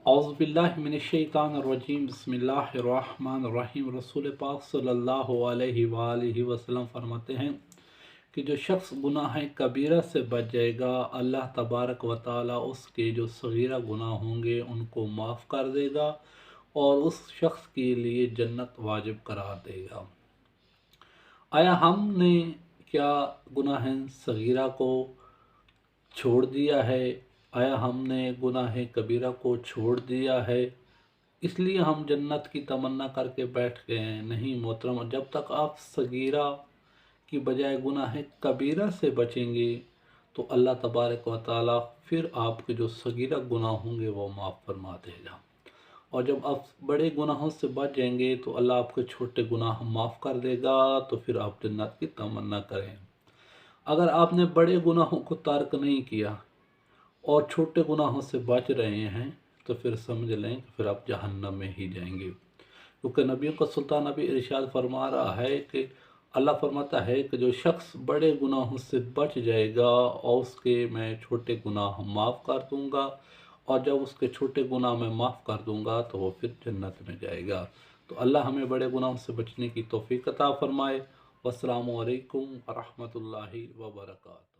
औज़ुबिल्लाहिमिनश्शैतानिर्रजीम बिस्मिल्लाहिर्रहमानिर्रहीम। रसूल पाक सल्लल्लाहु अलैहि वसल्लम फरमाते हैं कि जो शख्स गुनाह कबीरा से बच जाएगा, अल्लाह तबारक व तआला उसके जो सगीरा गुनाह होंगे उनको माफ़ कर देगा और उस शख्स के लिए जन्नत वाजिब करार देगा। आया हमने क्या गुनाह सगीरा को छोड़ दिया है? आया हमने गुनाह कबीरा को छोड़ दिया है इसलिए हम जन्नत की तमन्ना करके बैठ गए हैं? नहीं मोहतरम, जब तक आप सगीरा की बजाय गुनाह कबीरा से बचेंगे तो अल्लाह तबारक व तआला फिर आपके जो सगीरा गुनाह होंगे वो माफ़ फरमा देगा। और जब आप बड़े गुनाहों से बच जाएंगे तो अल्लाह आपके छोटे गुनाह माफ़ कर देगा, तो फिर आप जन्नत की तमन्ना करें। अगर आपने बड़े गुनाहों को तर्क नहीं किया और छोटे गुनाहों से बच रहे हैं तो फिर समझ लें कि फिर आप जहन्नम में ही जाएंगे, क्योंकि नबियों का सुल्तान नबी इरशाद फरमा रहा है कि अल्लाह फरमाता है कि जो शख्स बड़े गुनाहों से बच जाएगा और उसके मैं छोटे गुनाह माफ़ कर दूंगा, और जब उसके छोटे गुनाह मैं माफ़ कर दूंगा तो वो फिर जन्नत में जाएगा। तो अल्लाह हमें बड़े गुनाहों से बचने की तौफीक अता फरमाए। वस्सलामु अलैकुम व रहमतुल्लाहि व बरकातहू।